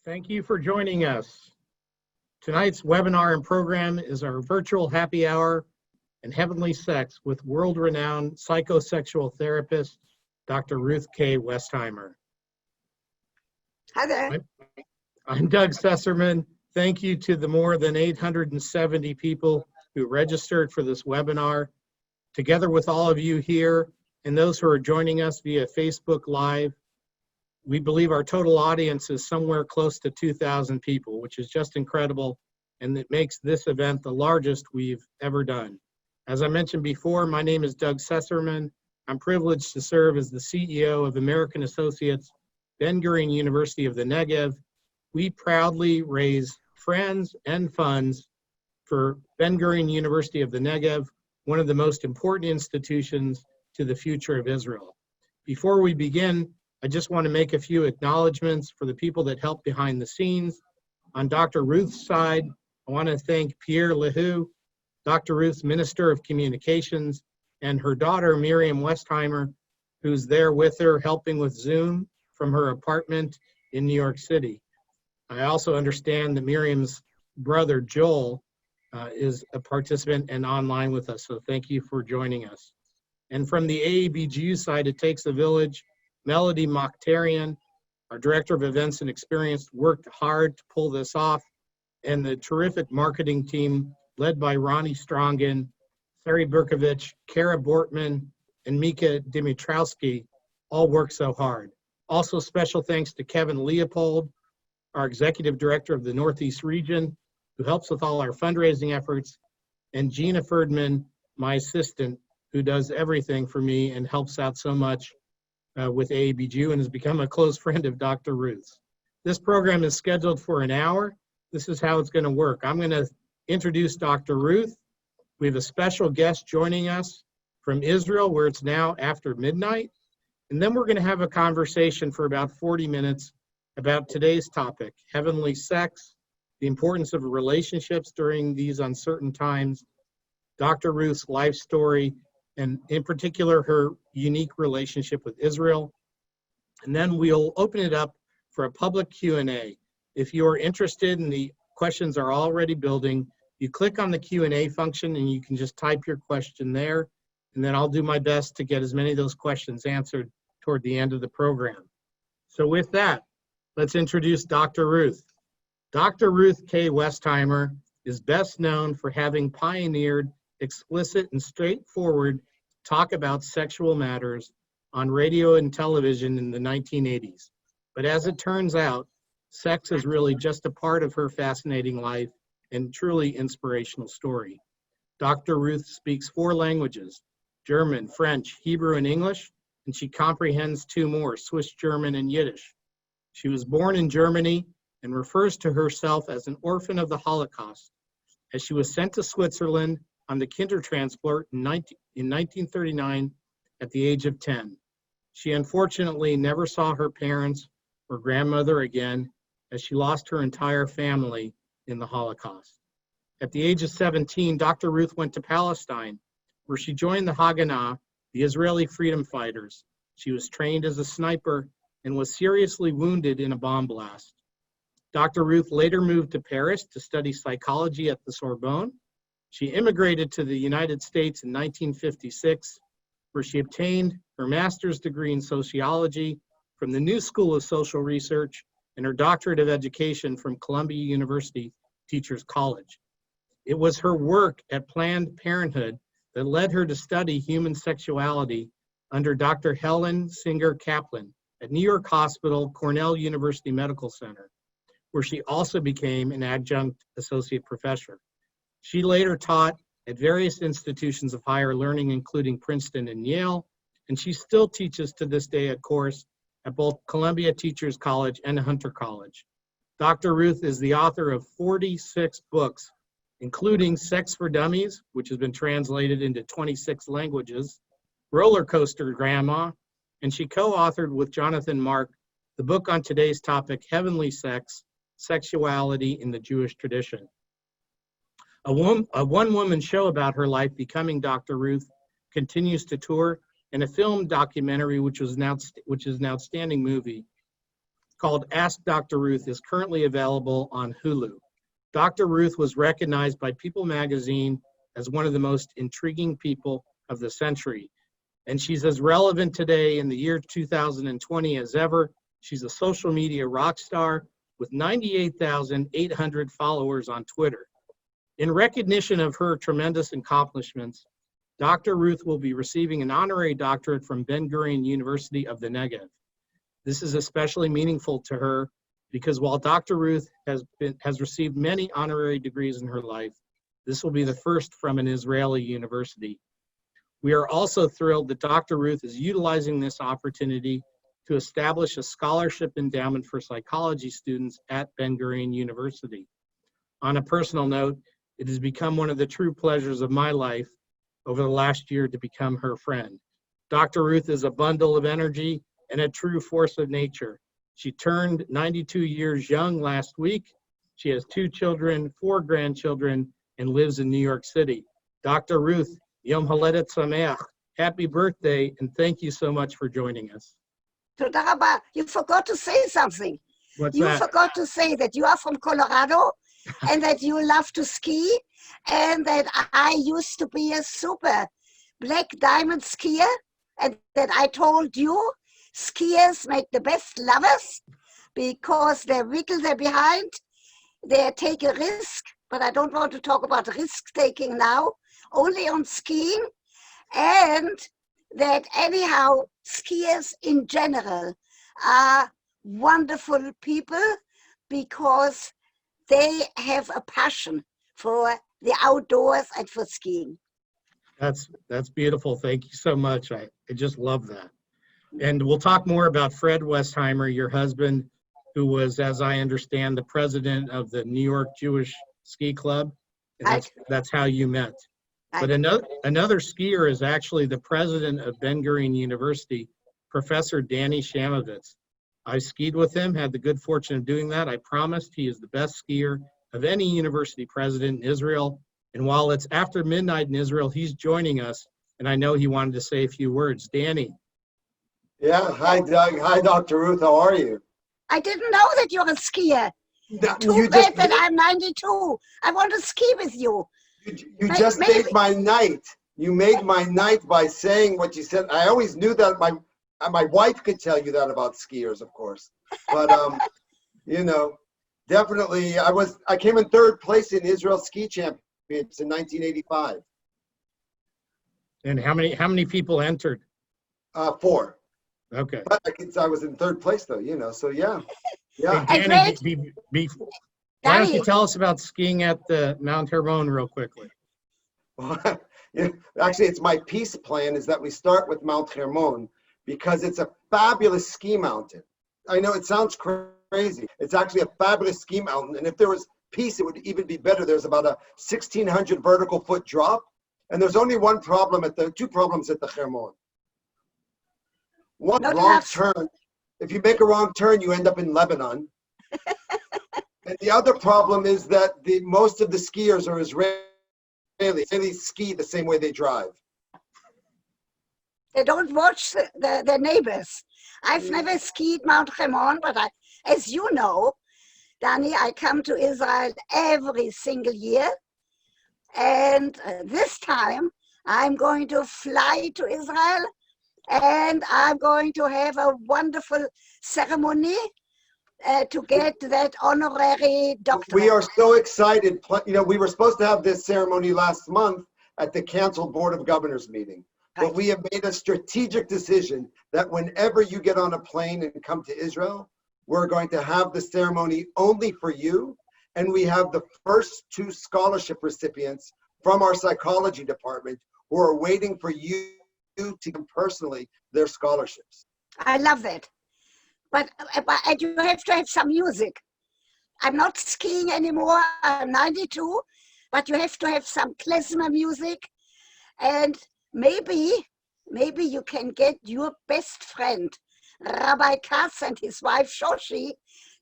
Thank you for joining us. Tonight's webinar and program is our virtual happy hour and heavenly sex with world-renowned psychosexual therapist, Dr. Ruth K. Westheimer. Hi there. I'm Doug Sesserman. Thank you to the more than 870 people who registered for this webinar. Together with all of you here and those who are joining us via Facebook Live, we believe our total audience is somewhere close to 2,000 people, which is just incredible, and it makes this event the largest we've ever done. As I mentioned before, my name is Doug Sesserman. I'm privileged to serve as the CEO of American Associates, Ben-Gurion University of the Negev. We proudly raise friends and funds for Ben-Gurion University of the Negev, one of the most important institutions to the future of Israel. Before we begin, I just want to make a few acknowledgments for the people that help behind the scenes. On Dr. Ruth's side, I want to thank Pierre Lehoux, Dr. Ruth's Minister of Communications, and her daughter, Miriam Westheimer, who's there with her helping with Zoom from her apartment in New York City. I also understand that Miriam's brother, Joel, is a participant and online with us, so thank you for joining us. And from the AABGU side, it takes a village. Melody Mokhtarian, our Director of Events and Experience, worked hard to pull this off, and the terrific marketing team led by Ronnie Strongen, Sari Berkovich, Kara Bortman, and Mika Dimitrowski all worked so hard. Also special thanks to Kevin Leopold, our Executive Director of the Northeast region, who helps with all our fundraising efforts, and Gina Ferdman, my assistant, who does everything for me and helps out so much with AABGU and has become a close friend of Dr. Ruth's. This program is scheduled for an hour. This is how it's going to work. I'm going to introduce Dr. Ruth. We have a special guest joining us from Israel, where it's now after midnight. And then we're going to have a conversation for about 40 minutes about today's topic, heavenly sex, the importance of relationships during these uncertain times, Dr. Ruth's life story, and in particular, her unique relationship with Israel. And then we'll open it up for a public Q&A. If you're interested and the questions are already building, you click on the Q&A function and you can just type your question there, and then I'll do my best to get as many of those questions answered toward the end of the program. So with that, let's introduce Dr. Ruth. Dr. Ruth K. Westheimer is best known for having pioneered explicit and straightforward talk about sexual matters on radio and television in the 1980s. But as it turns out, sex is really just a part of her fascinating life and truly inspirational story. Dr. Ruth speaks 4 languages, German, French, Hebrew, and English, and she comprehends 2 more, Swiss German and Yiddish. She was born in Germany and refers to herself as an orphan of the Holocaust, as she was sent to Switzerland on the Kindertransport in 1939 at the age of 10. She unfortunately never saw her parents or grandmother again, as she lost her entire family in the Holocaust. At the age of 17, Dr. Ruth went to Palestine, where she joined the Haganah, the Israeli freedom fighters. She was trained as a sniper and was seriously wounded in a bomb blast. Dr. Ruth later moved to Paris to study psychology at the Sorbonne. She immigrated to the United States in 1956, where she obtained her master's degree in sociology from the New School of Social Research and her doctorate of education from Columbia University Teachers College. It was her work at Planned Parenthood that led her to study human sexuality under Dr. Helen Singer Kaplan at New York Hospital, Cornell University Medical Center, where she also became an adjunct associate professor. She later taught at various institutions of higher learning, including Princeton and Yale, and she still teaches to this day a course at both Columbia Teachers College and Hunter College. Dr. Ruth is the author of 46 books, including Sex for Dummies, which has been translated into 26 languages, Roller Coaster Grandma, and she co-authored with Jonathan Mark the book on today's topic, Heavenly Sex, Sexuality in the Jewish Tradition. A one-woman show about her life becoming Dr. Ruth continues to tour, and a film documentary, which is an outstanding movie, called Ask Dr. Ruth is currently available on Hulu. Dr. Ruth was recognized by People magazine as one of the most intriguing people of the century. And she's as relevant today in the year 2020 as ever. She's a social media rock star with 98,800 followers on Twitter. In recognition of her tremendous accomplishments, Dr. Ruth will be receiving an honorary doctorate from Ben-Gurion University of the Negev. This is especially meaningful to her because while Dr. Ruth has received many honorary degrees in her life, this will be the first from an Israeli university. We are also thrilled that Dr. Ruth is utilizing this opportunity to establish a scholarship endowment for psychology students at Ben-Gurion University. On a personal note, it has become one of the true pleasures of my life over the last year to become her friend. Dr. Ruth is a bundle of energy and a true force of nature. She turned 92 years young last week. She has 2 children, 4 grandchildren, and lives in New York City. Dr. Ruth, Yom Haledet Sameach, happy birthday, and thank you so much for joining us. Toda rabba. You forgot to say something. What's You that? forgot to say that you are from Colorado and that you love to ski and that I used to be a super black diamond skier and that I told you skiers make the best lovers because they wiggle their behind, they take a risk, but I don't want to talk about risk taking now, only on skiing, and that anyhow skiers in general are wonderful people because they have a passion for the outdoors and for skiing. That's beautiful. Thank you so much. I just love that. And we'll talk more about Fred Westheimer, your husband, who was, as I understand, the president of the New York Jewish Ski Club. And that's how you met. But another skier is actually the president of Ben-Gurion University, Professor Danny Shamovitz. I skied with him, had the good fortune of doing that. I promised he is the best skier of any university president in Israel. And while it's after midnight in Israel, he's joining us. And I know he wanted to say a few words. Danny. Yeah, hi Doug, hi Dr. Ruth, how are you? I didn't know that you're a skier. No, Too bad that I'm 92. I want to ski with you. You just made my night. You made my night by saying what you said. I always knew that my wife could tell you that about skiers, of course. But you know, definitely I came in 3rd place in Israel Ski Championships in 1985. And how many people entered? 4. Okay. But I was in 3rd place though, you know, so yeah. Yeah. Hey, Danny, why don't you tell us about skiing at the Mount Hermon real quickly? Actually, it's my peace plan is that we start with Mount Hermon because it's a fabulous ski mountain. I know it sounds crazy. It's actually a fabulous ski mountain. And if there was peace, it would even be better. There's about a 1,600 vertical foot drop. And there's only two problems at the Hermon. One, wrong turn. If you make a wrong turn, you end up in Lebanon. And the other problem is that most of the skiers are Israelis. They ski the same way they drive. They don't watch their neighbors. I've never skied Mount Hermon, but as you know, Danny, I come to Israel every single year. And this time, I'm going to fly to Israel and I'm going to have a wonderful ceremony to get that honorary doctorate. We are so excited. You know, we were supposed to have this ceremony last month at the canceled Board of Governors meeting. Right. But we have made a strategic decision that whenever you get on a plane and come to Israel, we're going to have the ceremony only for you. And we have the first 2 scholarship recipients from our psychology department who are waiting for you to give personally their scholarships. I love that. But you have to have some music. I'm not skiing anymore. I'm 92, but you have to have some klezmer music. And maybe you can get your best friend, Rabbi Katz and his wife Shoshi,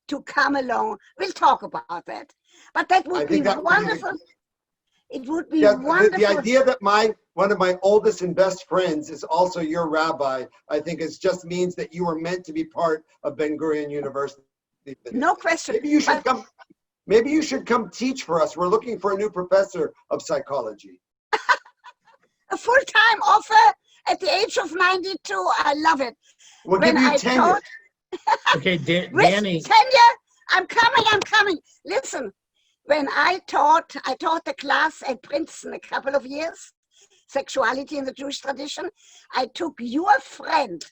to come along. We'll talk about that. But that would be wonderful. It would be wonderful. The idea that one of my oldest and best friends is also your rabbi, I think just means that you were meant to be part of Ben-Gurion University. No question. Maybe you should come. Maybe you should come teach for us. We're looking for a new professor of psychology. A full-time offer at the age of 92. I love it. We'll give you tenure. Okay, With Danny. tenure, I'm coming. Listen, when I taught the class at Princeton a couple of years, sexuality in the Jewish tradition, I took your friend,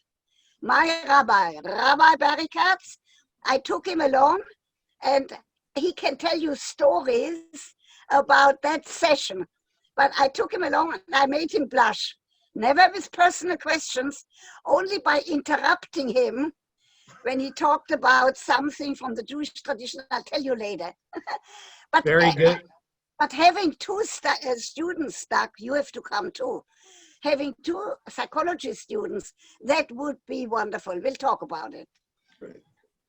my Rabbi Barry Katz, I took him along, and he can tell you stories about that session. But I took him along and I made him blush. Never with personal questions, only by interrupting him when he talked about something from the Jewish tradition. I'll tell you later. But, Very good. But having two students stuck, you have to come too. Having two psychology students, that would be wonderful. We'll talk about it.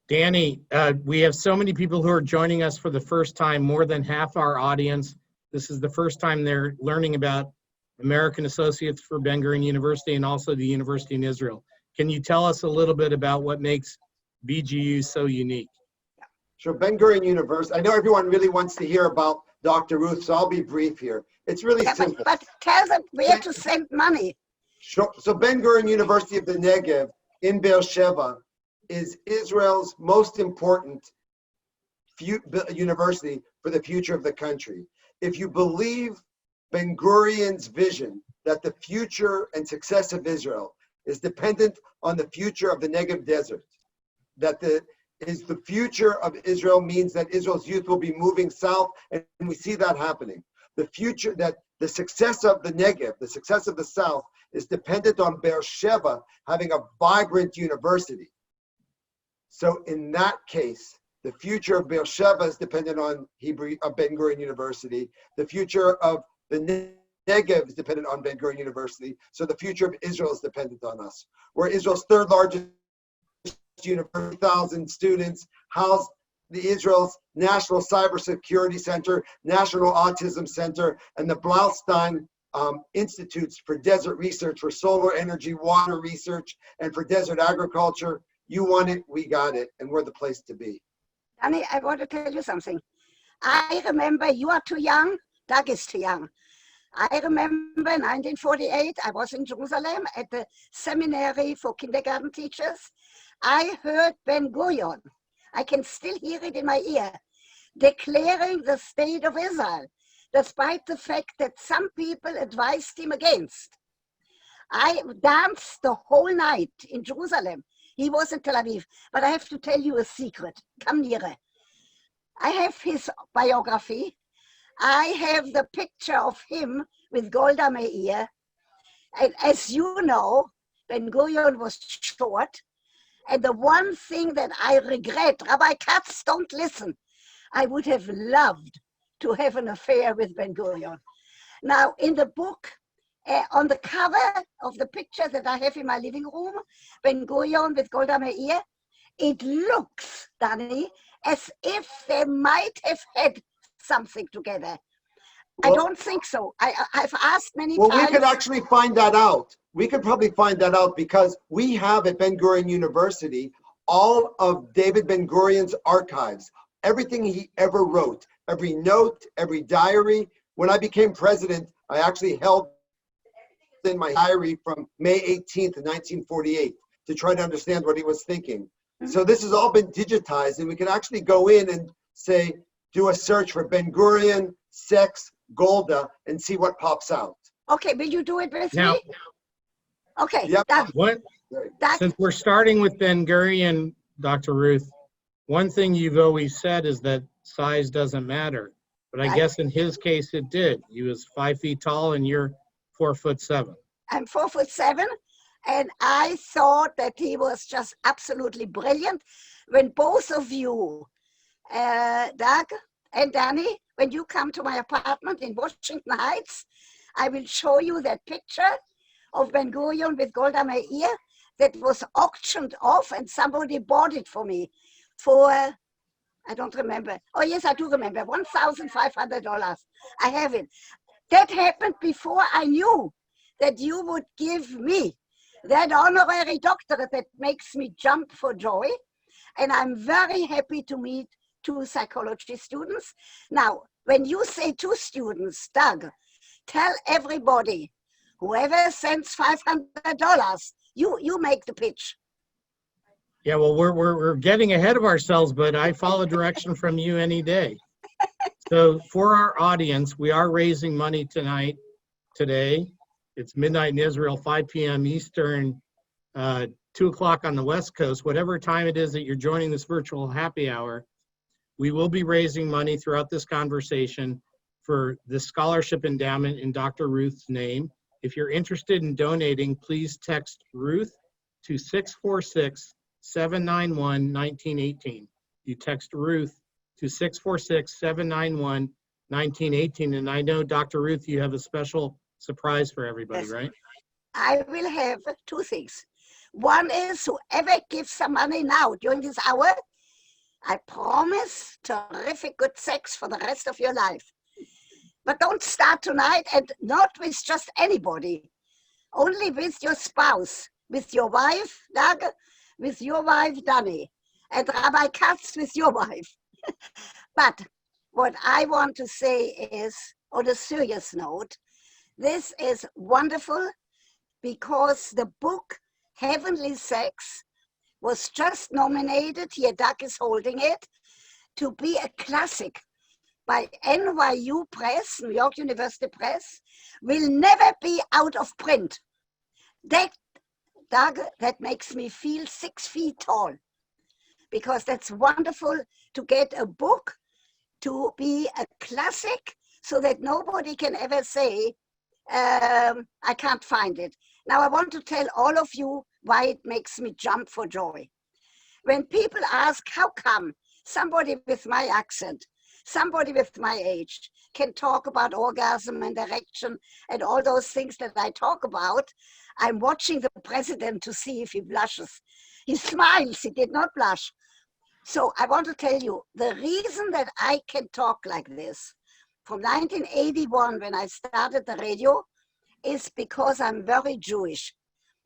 Danny, we have so many people who are joining us for the first time, more than half our audience. This is the first time they're learning about American Associates for Ben-Gurion University and also the University in Israel. Can you tell us a little bit about what makes BGU so unique? Sure, Ben-Gurion University. I know everyone really wants to hear about Dr. Ruth, so I'll be brief here. It's really simple. But tell them where to send money. Sure. So Ben-Gurion University of the Negev in Beersheba is Israel's most important university for the future of the country. If you believe Ben-Gurion's vision that the future and success of Israel is dependent on the future of the Negev desert, that the future of Israel means that Israel's youth will be moving south, and we see that happening. The future, that the success of the Negev, the success of the south, is dependent on Beersheba having a vibrant university. So in that case, the future of Beersheba is dependent on Ben-Gurion University. The future of the Negev is dependent on Ben-Gurion University. So the future of Israel is dependent on us. We're Israel's third largest university, 1,000 students, house the Israel's National Cybersecurity Center, National Autism Center, and the Blaustein Institutes for Desert Research, for solar energy, water research, and for desert agriculture. You want it, we got it, and we're the place to be. Danny, I want to tell you something. I remember, you are too young, Doug is too young. I remember 1948, I was in Jerusalem at the seminary for kindergarten teachers. I heard Ben-Gurion, I can still hear it in my ear, declaring the state of Israel, despite the fact that some people advised him against. I danced the whole night in Jerusalem. He was in Tel Aviv, but I have to tell you a secret. Come nearer. I have his biography. I have the picture of him with Golda Meir. And as you know, Ben-Gurion was short. And the one thing that I regret, Rabbi Katz, don't listen. I would have loved to have an affair with Ben-Gurion. Now, in the book, on the cover of the picture that I have in my living room, Ben-Gurion with Golda Meir, it looks, Danny, as if they might have had something together. Well, I don't think so. I've asked many times. Well, we could actually find that out. We could probably find that out because we have at Ben-Gurion University all of David Ben-Gurion's archives, everything he ever wrote, every note, every diary. When I became president, I actually held in my diary from May 18th, 1948 to try to understand what he was thinking. Mm-hmm. So this has all been digitized, and we can actually go in and say, do a search for Ben-Gurion, sex, Golda, and see what pops out. Okay, will you do it with me? Okay. Yep. Since we're starting with Ben-Gurion, Dr. Ruth, one thing you've always said is that size doesn't matter. But I guess in his case it did. He was 5 feet tall and you're 4'7". I'm 4'7", and I thought that he was just absolutely brilliant. When both of you, Doug and Danny, when you come to my apartment in Washington Heights, I will show you that picture of Ben-Gurion with Golda Meir that was auctioned off, and somebody bought it for me for, I don't remember. Oh yes, I do remember, $1,500. I have it. That happened before I knew that you would give me that honorary doctorate that makes me jump for joy. And I'm very happy to meet 2 psychology students. Now, when you say 2 students, Doug, tell everybody, whoever sends $500, you make the pitch. Yeah, well, we're getting ahead of ourselves, but I follow direction from you any day. So for our audience, we are raising money today. It's midnight in Israel, 5 p.m. Eastern, 2 o'clock on the West Coast. Whatever time it is that you're joining this virtual happy hour, we will be raising money throughout this conversation for the scholarship endowment in Dr. Ruth's name. If you're interested in donating, please text Ruth to 646-791-1918. You text Ruth to 646-791-1918. And I know, Dr. Ruth, you have a special surprise for everybody, Yes. right? I will have 2 things. One is whoever gives some money now during this hour, I promise terrific good sex for the rest of your life. But don't start tonight, and not with just anybody. Only with your spouse, with your wife, Doug, with your wife, Danny, and Rabbi Katz with your wife. But what I want to say is, on a serious note, this is wonderful because the book Heavenly Sex was just nominated, here Doug is holding it, to be a classic by NYU Press, New York University Press, will never be out of print. That, Doug, that makes me feel 6 feet tall, because that's wonderful to get a book to be a classic so that nobody can ever say, I can't find it. Now I want to tell all of you why it makes me jump for joy. When people ask, how come somebody with my accent, somebody with my age can talk about orgasm and erection and all those things that I talk about, I'm watching the president to see if he blushes. He smiles, he did not blush. So I want to tell you, the reason that I can talk like this from 1981 when I started the radio is because I'm very Jewish.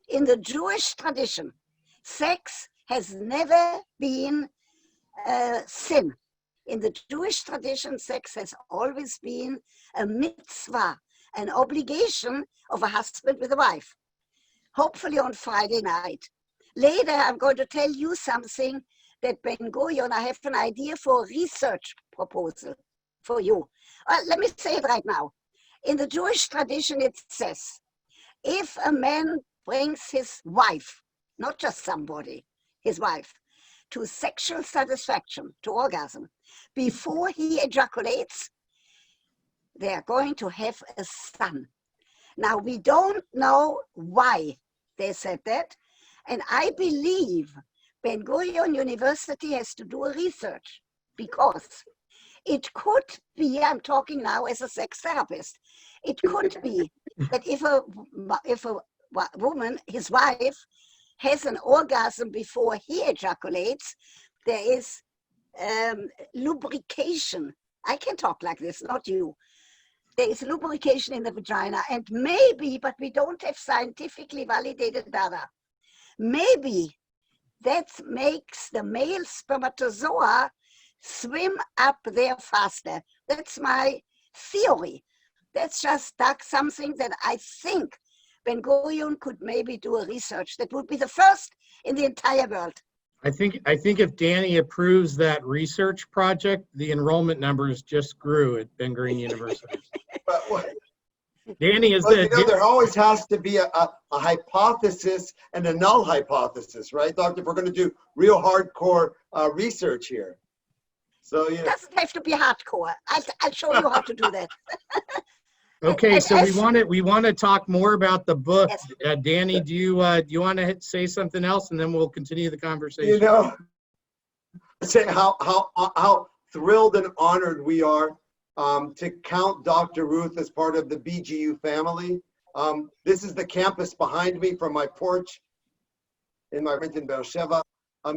In the Jewish tradition, sex has never been a sin. In the Jewish tradition, sex has always been a mitzvah, an obligation of a husband with a wife, hopefully on Friday night. Later, I'm going to tell you something that Ben-Gurion, I have an idea for a research proposal for you. Let me say it right now. In the Jewish tradition, it says, if a man brings his wife, not just somebody, his wife, to sexual satisfaction, to orgasm, before he ejaculates, they are going to have a son. Now, we don't know why they said that, and I believe Ben-Gurion University has to do a research because it could be, I'm talking now as a sex therapist, it could be that if a woman, his wife, has an orgasm before he ejaculates, there is lubrication. I can talk like this, not you. There is lubrication in the vagina, and maybe, but we don't have scientifically validated data, maybe that makes the male spermatozoa swim up there faster. That's my theory. That's just something that I think Ben-Gurion could maybe do a research that would be the first in the entire world. I think if Danny approves that research project, the enrollment numbers just grew at Ben-Gurion University. Danny, there always has to be a hypothesis and a null hypothesis, right, Doctor? If we're going to do real hardcore research here. So, yeah. It doesn't have to be hardcore. I'll show you how to do that. Okay, so we want to talk more about the book. Yes. Danny, do you want to say something else, and then we'll continue the conversation? You know, say how thrilled and honored we are to count Dr. Ruth as part of the BGU family. This is the campus behind me from my porch in my rent in Beersheba.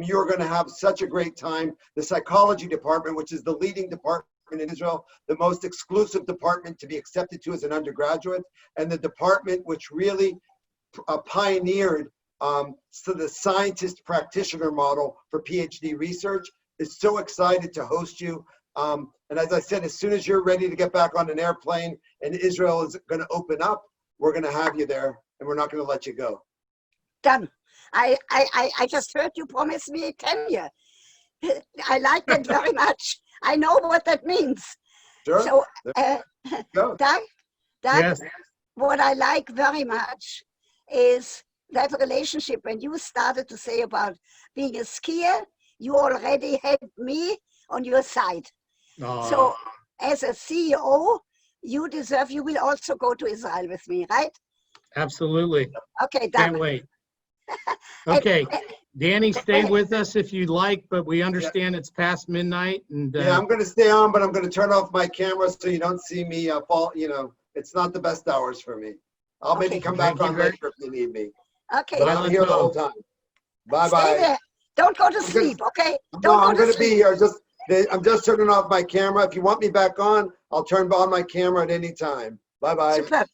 You're going to have such a great time. The psychology department, which is the leading department in Israel, the most exclusive department to be accepted to as an undergraduate, and the department which really pioneered So the scientist practitioner model for PhD research is so excited to host you. And as I said, as soon as you're ready to get back on an airplane and Israel is going to open up, we're going to have you there and we're not going to let you go. Done. I just heard you promise me tenure. I like that very much. I know what that means. Sure. So, Go. Doug, Yes. what I like very much is that relationship. When you started to say about being a skier, you already had me on your side. Aw. So as a CEO, you will also go to Israel with me, right? Absolutely. Okay, done. Can't wait. Okay. Danny, stay with us if you'd like, but we understand it's past midnight and Yeah, I'm going to stay on, but I'm going to turn off my camera so you don't see me fall. You know, it's not the best hours for me. I'll maybe Okay. come back Thank you on very- later if you need me. Okay, But Well, I'm let's here the go. whole time. Bye stay bye. there. Don't go to I'm gonna- sleep, okay? No, Don't I'm go going to to be sleep. here. I'm just turning off my camera. If you want me back on, I'll turn on my camera at any time. Bye bye. Super.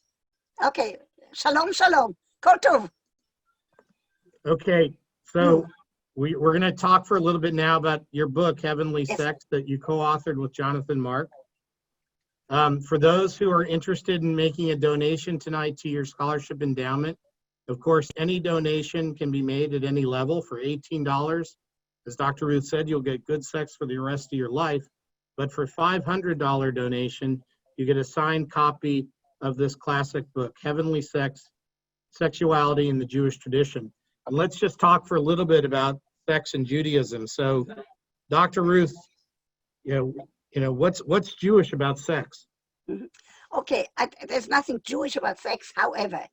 Okay. Shalom, shalom. Kol tov. Okay, so we're going to talk for a little bit now about your book, Heavenly Yes. Sex, that you co-authored with Jonathan Mark. For those who are interested in making a donation tonight to your scholarship endowment, of course, any donation can be made at any level for $18. As Dr. Ruth said, you'll get good sex for the rest of your life. But for $500 donation, you get a signed copy of this classic book, Heavenly Sex, Sexuality in the Jewish Tradition. And let's just talk for a little bit about sex in Judaism. So, Dr. Ruth, you know, what's Jewish about sex? Okay, there's nothing Jewish about sex. However,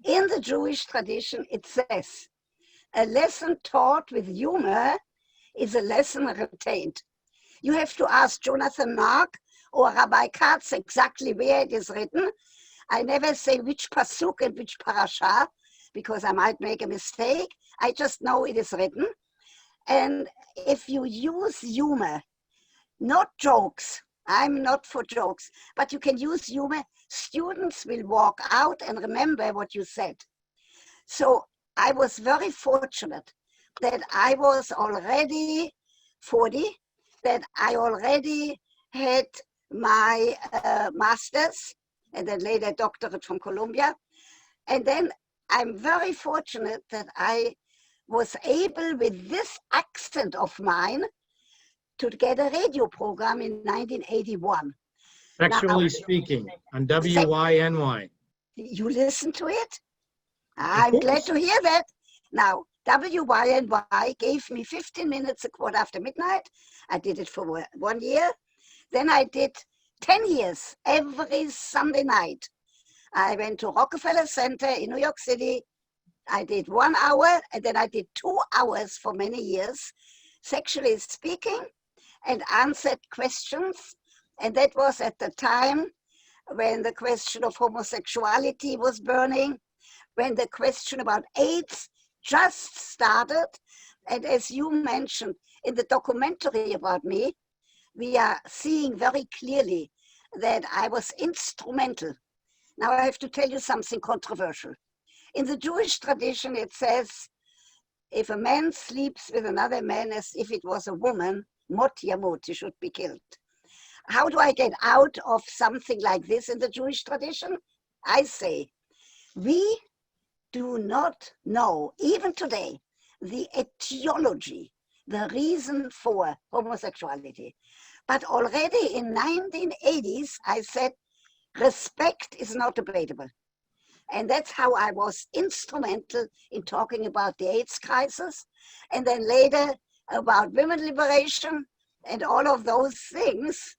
in the Jewish tradition, it says, a lesson taught with humor is a lesson retained. You have to ask Jonathan Mark or Rabbi Katz exactly where it is written. I never say which pasuk and which parasha, because I might make a mistake. I just know it is written. And if you use humor, not jokes, I'm not for jokes, but you can use humor, students will walk out and remember what you said. So I was very fortunate that I was already 40, that I already had my master's and then later doctorate from Columbia. And then I'm very fortunate that I was able, with this accent of mine, to get a radio program in 1981. Sexually Speaking on WYNY. You listen to it? I'm glad course. to hear that. Now, WYNY gave me 15 minutes a quarter after midnight. I did it for 1 year. Then I did 10 years every Sunday night. I went to Rockefeller Center in New York City. I did 1 hour, and then I did 2 hours for many years, sexually speaking, and answered questions. And that was at the time when the question of homosexuality was burning, when the question about AIDS just started. And as you mentioned in the documentary about me, we are seeing very clearly that I was instrumental. Now I have to tell you something controversial. In the Jewish tradition, it says, if a man sleeps with another man as if it was a woman, mot yamut, he should be killed. How do I get out of something like this in the Jewish tradition? I say, we do not know, even today, the etiology, the reason for homosexuality. But already in 1980s, I said, respect is not debatable. And that's how I was instrumental in talking about the AIDS crisis, and then later about women liberation and all of those things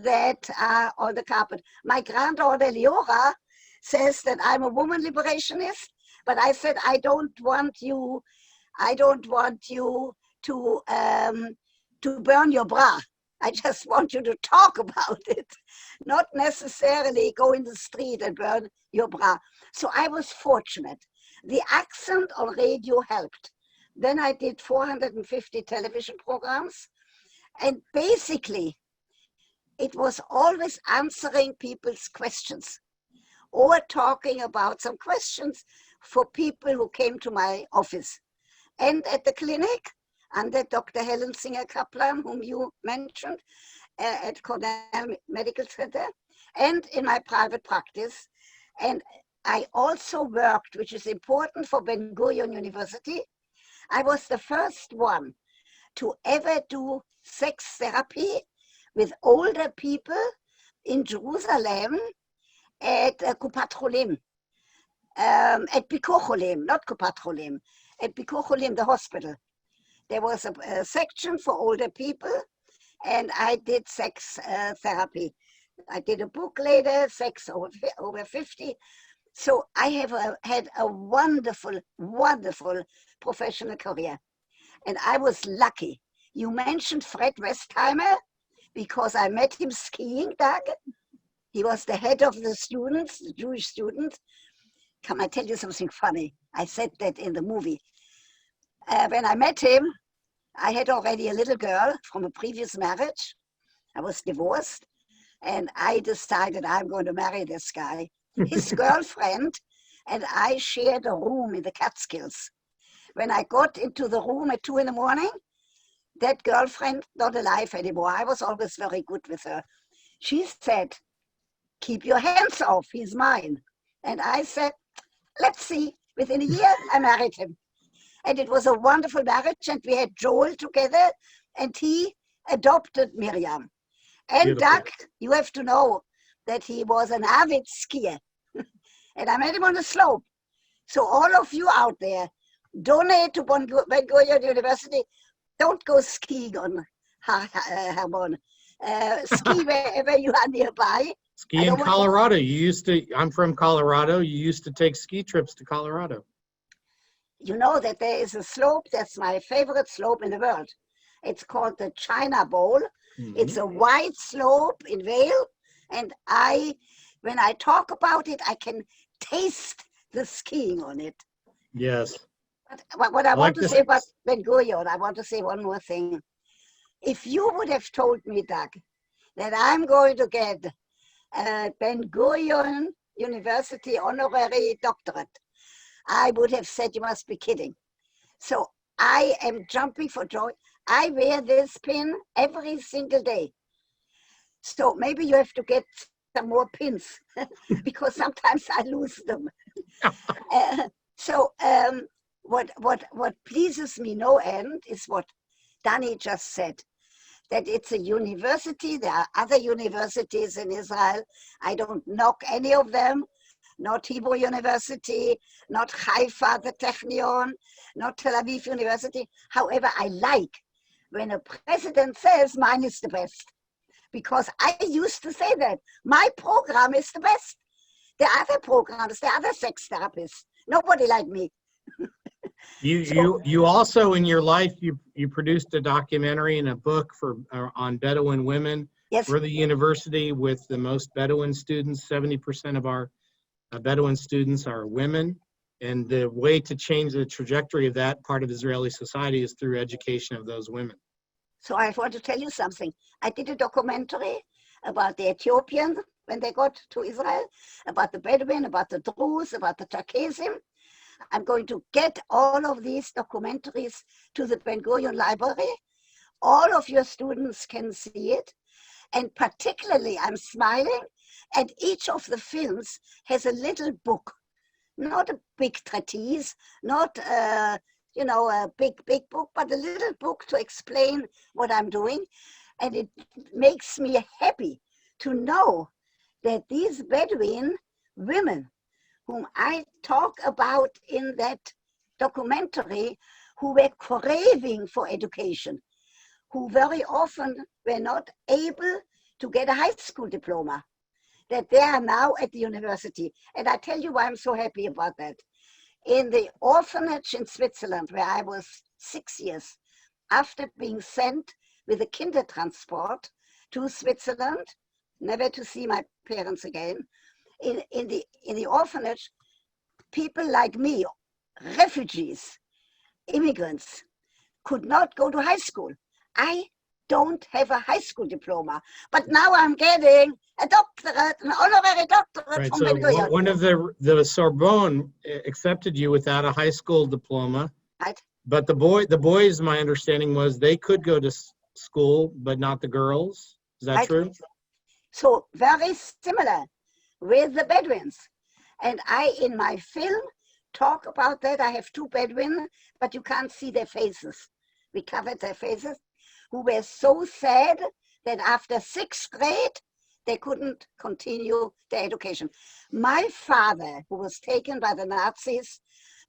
that are on the carpet. My granddaughter Leora says that I'm a woman liberationist, but I said I don't want you to burn your bra. I just want you to talk about it, not necessarily go in the street and burn your bra. So I was fortunate. The accent on radio helped. Then I did 450 television programs. And basically, it was always answering people's questions or talking about some questions for people who came to my office. And at the clinic, under Dr. Helen Singer-Kaplan, whom you mentioned, at Cornell Medical Center, and in my private practice. And I also worked, which is important for Ben-Gurion University. I was the first one to ever do sex therapy with older people in Jerusalem at Kupat Cholim, at Bikur Cholim, not Kupat Cholim, at Bikur Cholim, the hospital. There was a section for older people, and I did sex therapy. I did a book later, Sex Over 50. So I have had a wonderful, wonderful professional career. And I was lucky. You mentioned Fred Westheimer, because I met him skiing, Doug. He was the head of the students, the Jewish students. Can I tell you something funny? I said that in the movie. When I met him, I had already a little girl from a previous marriage. I was divorced, and I decided I'm going to marry this guy. His girlfriend and I shared a room in the Catskills. When I got into the room at 2 a.m, that girlfriend, not alive anymore, I was always very good with her. She said, "Keep your hands off, he's mine." And I said, "Let's see." Within a year, I married him. And it was a wonderful marriage, and we had Joel together, and he adopted Miriam. And Beautiful. Doug, you have to know that he was an avid skier. And I met him on the slope. So all of you out there, donate to Ben-Gurion University. Don't go skiing on Hermon. Ski wherever you are nearby. Ski in Colorado. I'm from Colorado. You used to take ski trips to Colorado. You know that there is a slope that's my favorite slope in the world. It's called the China Bowl. Mhm. It's a wide slope in Vail. And when I talk about it, I can taste the skiing on it. Yes. But what I like want to this. say about Ben-Gurion, I want to say one more thing. If you would have told me, Doug, that I'm going to get a Ben-Gurion University honorary doctorate, I would have said you must be kidding. So I am jumping for joy. I wear this pin every single day. So maybe you have to get some more pins because sometimes I lose them. What pleases me no end is what Danny just said, that it's a university. There are other universities in Israel. I don't knock any of them, not Hebrew University, not Haifa, the Technion, not Tel Aviv University. However, I like when a president says mine is the best, because I used to say that my program is the best. The other programs, the other sex therapists, nobody like me. You also in your life you produced a documentary and a book on Bedouin women. Yes. We're the university with the most Bedouin students. 70% of our Bedouin students are women, and the way to change the trajectory of that part of Israeli society is through education of those women. So I want to tell you something. I did a documentary about the Ethiopians when they got to Israel, about the Bedouin, about the Druze, about the Cherkessim. I'm going to get all of these documentaries to the Ben-Gurion Library. All of your students can see it. And particularly, I'm smiling, and each of the films has a little book, not a big treatise, not a big book, but a little book to explain what I'm doing. And it makes me happy to know that these Bedouin women, whom I talk about in that documentary, who were craving for education, who very often were not able to get a high school diploma, that they are now at the university. And I tell you why I'm so happy about that. In the orphanage in Switzerland, where I was 6 years, after being sent with a Kindertransport to Switzerland, never to see my parents again, in the orphanage, people like me, refugees, immigrants, could not go to high school. I don't have a high school diploma. But now I'm getting a doctorate, an honorary doctorate Right. from So Ben-Gurion. one of the Sorbonne accepted you without a high school diploma. Right. But the boys, my understanding was they could go to school, but not the girls. Is that Right. true? So very similar with the Bedouins. And I, in my film, talk about that. I have two Bedouins, but you can't see their faces. We covered their faces, who were so sad that after sixth grade, they couldn't continue their education. My father, who was taken by the Nazis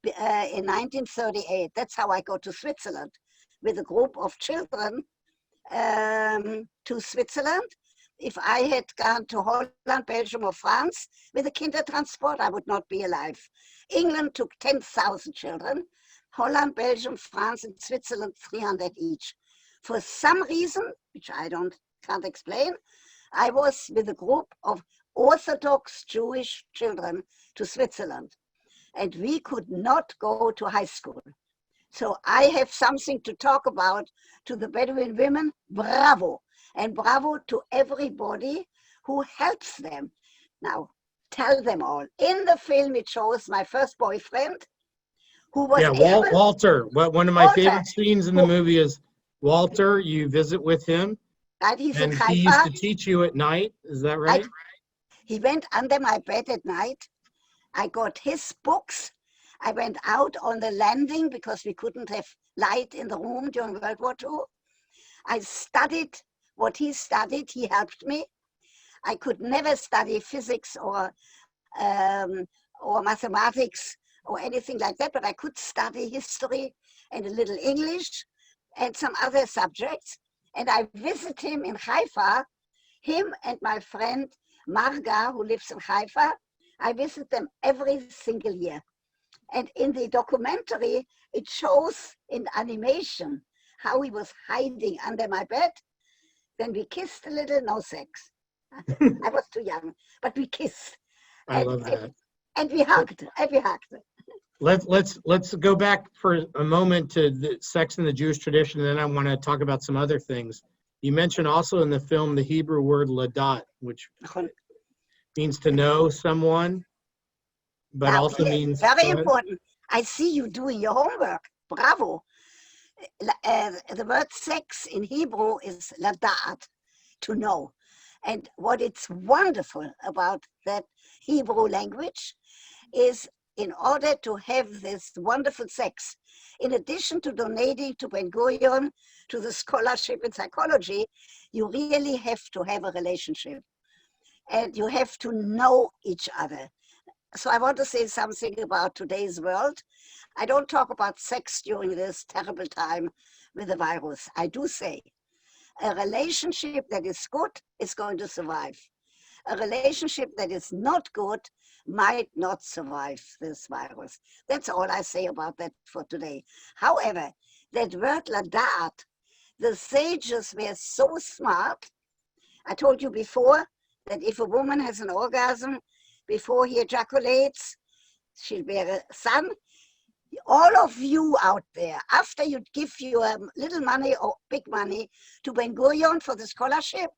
in 1938, that's how I go to Switzerland, with a group of children to Switzerland. If I had gone to Holland, Belgium, or France with a Kindertransport, I would not be alive. England took 10,000 children. Holland, Belgium, France, and Switzerland, 300 each. For some reason, which I can't explain, I was with a group of Orthodox Jewish children to Switzerland, and we could not go to high school. So I have something to talk about to the Bedouin women. Bravo. And bravo to everybody who helps them. Now, tell them all. In the film, it shows my first boyfriend, who was able... Walter. One of my favorite scenes in the movie is Walter. You visit with him, right, he's and in he used to Haifa. teach you at night. Is that right? He went under my bed at night. I got his books. I went out on the landing because we couldn't have light in the room during World War II. I studied what he studied. He helped me. I could never study physics or mathematics or anything like that, but I could study history and a little English and some other subjects. And I visit him in Haifa, him and my friend Marga, who lives in Haifa. I visit them every single year. And in the documentary, it shows in animation how he was hiding under my bed. Then we kissed a little, no sex. I was too young, but we kissed. I love that. And we hugged, Let's go back for a moment to the sex in the Jewish tradition, and then I want to talk about some other things. You mentioned also in the film the Hebrew word ladat, which means to know someone, but now, also means... very important. I see you doing your homework. Bravo. The word sex in Hebrew is ladat, to know. And what it's wonderful about that Hebrew language is, in order to have this wonderful sex, in addition to donating to Ben-Gurion, to the scholarship in psychology, you really have to have a relationship. And you have to know each other. So I want to say something about today's world. I don't talk about sex during this terrible time with the virus. I do say a relationship that is good is going to survive. A relationship that is not good might not survive this virus. That's all I say about that for today. However, that word ladat, the sages were so smart. I told you before that if a woman has an orgasm before he ejaculates, she'll bear a son. All of you out there, after you give your little money or big money to Ben-Gurion for the scholarship,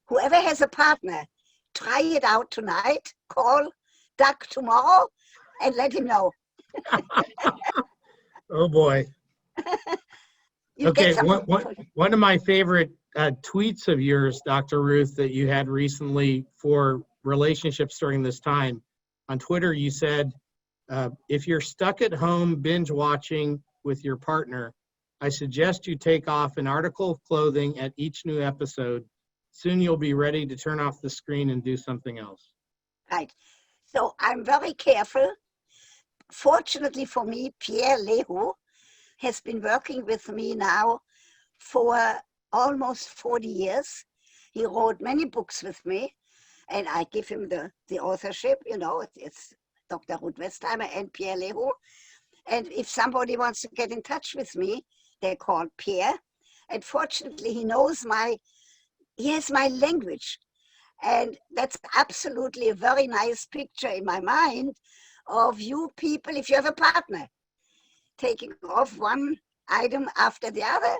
whoever has a partner, try it out tonight, call Doug tomorrow and let him know. Oh boy. Okay, one of my favorite tweets of yours, Dr. Ruth, that you had recently for relationships during this time. On Twitter, you said, if you're stuck at home binge watching with your partner, I suggest you take off an article of clothing at each new episode. Soon you'll be ready to turn off the screen and do something else. Right. So I'm very careful. Fortunately for me, Pierre Lehu has been working with me now for almost 40 years. He wrote many books with me, and I give him the authorship. You know, it's Dr. Ruth Westheimer and Pierre Lehu. And if somebody wants to get in touch with me, they call Pierre. And fortunately, he has my language. And that's absolutely a very nice picture in my mind of you people, if you have a partner, taking off one item after the other,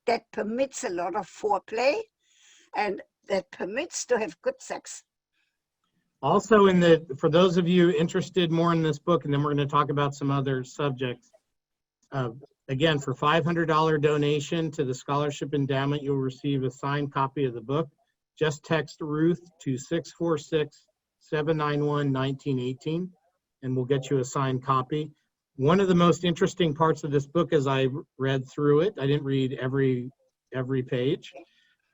that permits a lot of foreplay and that permits to have good sex. Also, for those of you interested more in this book, and then we're going to talk about some other subjects. Again, for $500 donation to the scholarship endowment, you'll receive a signed copy of the book. Just text Ruth to 646-791-1918, and we'll get you a signed copy. One of the most interesting parts of this book as I read through it, I didn't read every page,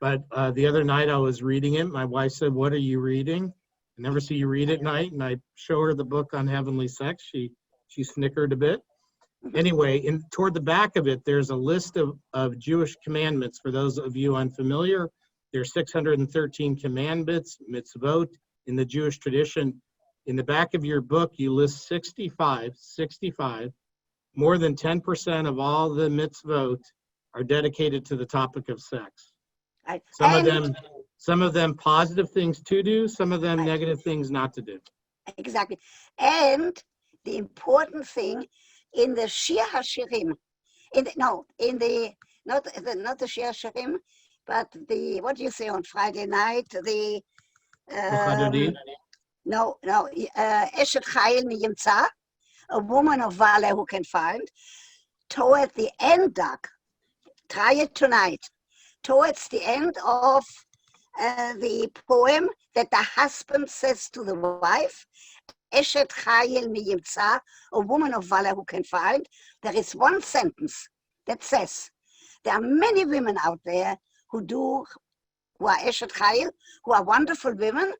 but the other night I was reading it. My wife said, "What are you reading?" I never see you read at night, and I show her the book on heavenly sex. She snickered a bit. Anyway, toward the back of it, there's a list of Jewish commandments. For those of you unfamiliar, there's 613 commandments, mitzvot, in the Jewish tradition. In the back of your book, you list 65, more than 10% of all the mitzvot are dedicated to the topic of sex. Right. Some of them positive things to do, some of them Right. negative things not to do. Exactly. And the important thing in the Shir HaShirim, not the Shir HaShirim, but what do you say on Friday night? Eshet Chayil Miyimtza, a woman of valor who can find, toward the end, Doug, try it tonight, towards the end of the poem that the husband says to the wife, Eshet Chayil Miyimtza, a woman of valor who can find, there is one sentence that says, there are many women out there who are Eshet Chayil, who are wonderful women,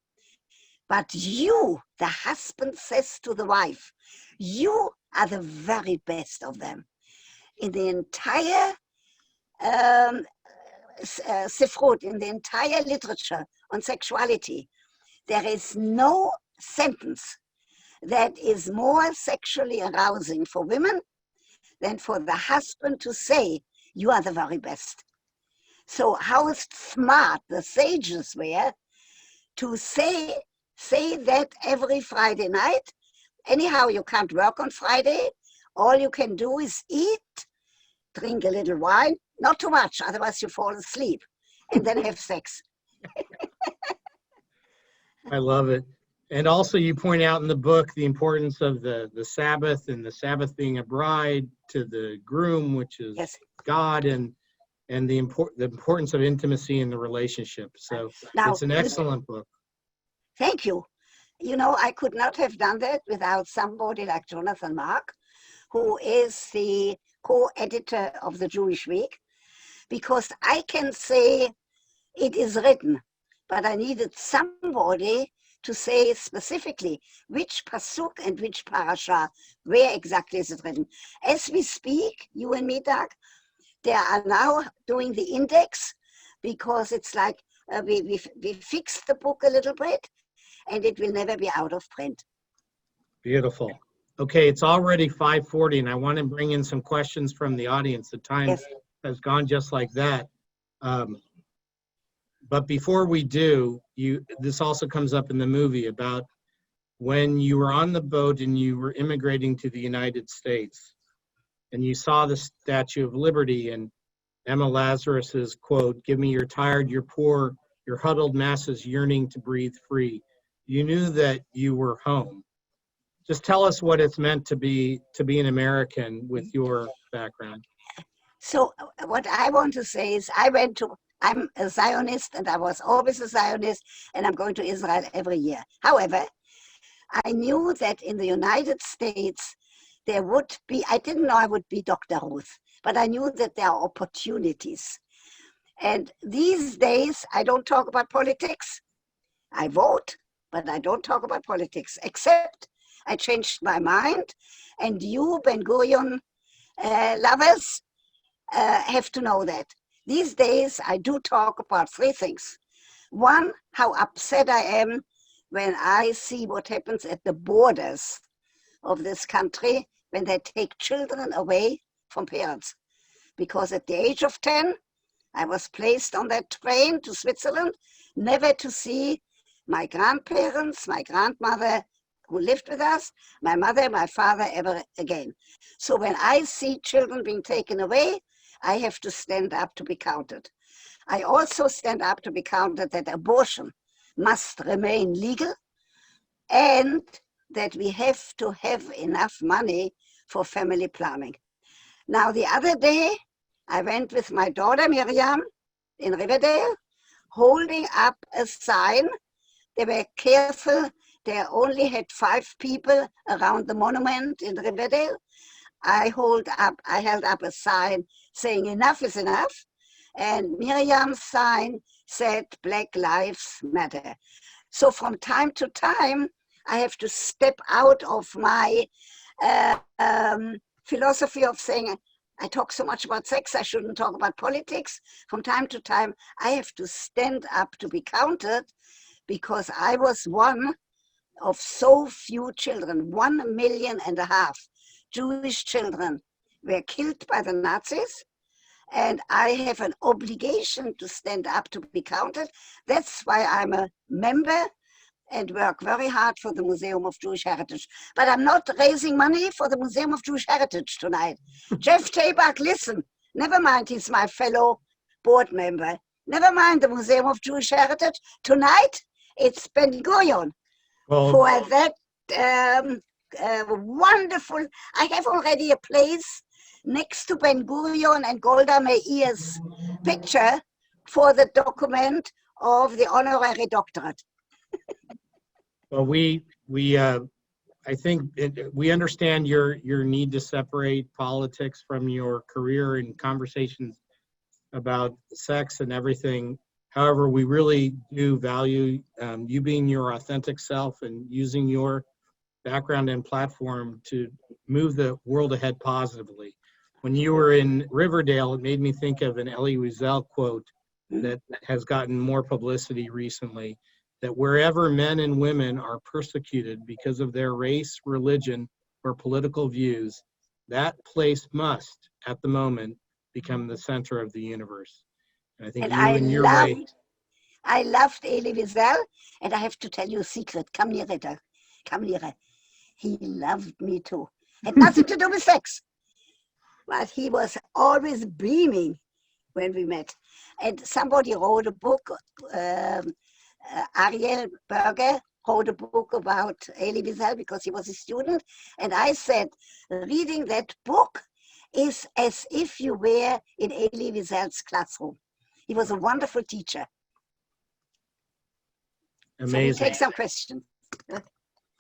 but you, the husband says to the wife, you are the very best of them. In the entire Sifrut, in the entire literature on sexuality, there is no sentence that is more sexually arousing for women than for the husband to say, you are the very best. So how smart the sages were to say that every Friday night. Anyhow, you can't work on Friday. All you can do is eat, drink a little wine, not too much, otherwise you fall asleep, and then have sex. I love it. And also you point out in the book the importance of the Sabbath, and the Sabbath being a bride to the groom, which is Yes. God, and the importance of intimacy in the relationship. So Now, it's an excellent book. Thank you. You know, I could not have done that without somebody like Jonathan Mark, who is the co-editor of the Jewish Week, because I can say it is written, but I needed somebody to say specifically which pasuk and which parasha, where exactly is it written. As we speak, you and me, Doug, they are now doing the index, because it's like we fixed the book a little bit, and it will never be out of print. Beautiful. Okay, it's already 5:40, and I want to bring in some questions from the audience. The time has gone just like that. But before we do, this also comes up in the movie about when you were on the boat and you were immigrating to the United States, and you saw the Statue of Liberty, and Emma Lazarus's quote, "Give me your tired, your poor, your huddled masses yearning to breathe free." You knew that you were home. Just tell us what it's meant to be an American with your background. So what I want to say is I'm a Zionist, and I was always a Zionist, and I'm going to Israel every year. However, I knew that in the United States, there would be, I didn't know I would be Dr. Ruth, but I knew that there are opportunities. And these days, I don't talk about politics. I vote, but I don't talk about politics, except I changed my mind. And you, Ben-Gurion lovers, have to know that. These days, I do talk about three things. One, how upset I am when I see what happens at the borders of this country when they take children away from parents. Because at the age of 10, I was placed on that train to Switzerland, never to see my grandparents, my grandmother who lived with us, my mother, my father ever again. So when I see children being taken away, I have to stand up to be counted. I also stand up to be counted that abortion must remain legal and that we have to have enough money for family planning. Now, the other day, I went with my daughter Miriam in Riverdale, holding up a sign. They were careful. They only had 5 people around the monument in Riverdale. I held up a sign saying enough is enough. And Miriam's sign said Black Lives Matter. So from time to time, I have to step out of my philosophy of saying, I talk so much about sex, I shouldn't talk about politics. From time to time, I have to stand up to be counted because I was one of so few children, 1.5 million Jewish children were killed by the Nazis. And I have an obligation to stand up to be counted. That's why I'm a member and work very hard for the Museum of Jewish Heritage. But I'm not raising money for the Museum of Jewish Heritage tonight. Jeff Tabak, listen, never mind, he's my fellow board member. Never mind the Museum of Jewish Heritage. Tonight, it's Ben-Gurion for that wonderful, I have already a place next to Ben-Gurion and Golda Meir's picture for the document of the honorary doctorate. Well, I think we understand your need to separate politics from your career and conversations about sex and everything. However, we really do value you being your authentic self and using your background and platform to move the world ahead positively. When you were in Riverdale, it made me think of an Elie Wiesel quote that has gotten more publicity recently, that wherever men and women are persecuted because of their race, religion, or political views, that place must, at the moment, become the center of the universe. And I think And you and your way. I loved Elie Wiesel, and I have to tell you a secret. Come near it. Come near it. He loved me too. Had nothing to do with sex. But he was always beaming when we met. And somebody wrote a book, Ariel Berger wrote a book about Elie Wiesel because he was a student. And I said, reading that book is as if you were in Elie Wiesel's classroom. He was a wonderful teacher. Amazing. So we take some questions.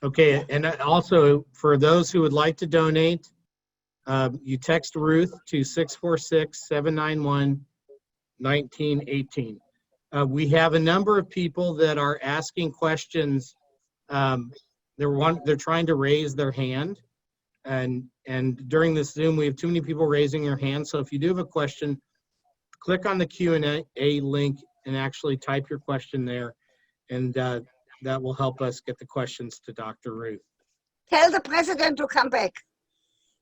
Okay, and also for those who would like to donate, you text Ruth to 646-791-1918. We have a number of people that are asking questions. They're trying to raise their hand, and during this Zoom, we have too many people raising their hand. So if you do have a question, click on the Q&A link and actually type your question there, and that will help us get the questions to Dr. Ruth. Tell the president to come back,